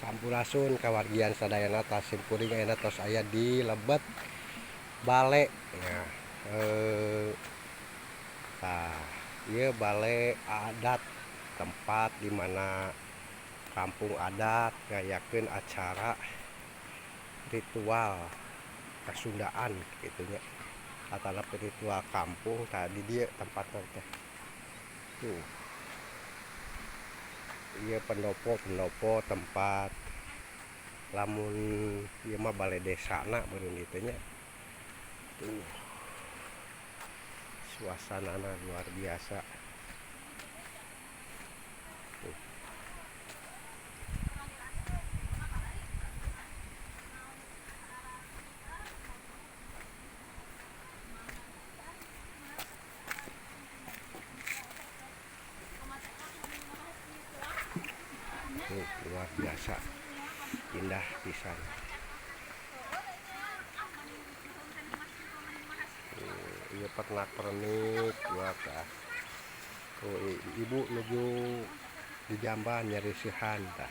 Sampurasun kawargian sadayana tasim kuring ayeuna tos aya di Lebet Bale ya. Ieu bale adat, tempat di mana kampung adat ngayakeun acara ritual kasundaan kitu nya. Atana ritual kampung tadi dia tempatna teh. Tuh. Ieu pendopo tempat lamun ieu mah balai desana beureun kitu nya. Tuh. Suasanana luar biasa. Tuh. Tuh, luar biasa. Indah pisan. Ieu pernak-pernik buat tuh ibu nuju di jamban nyari sihan tah.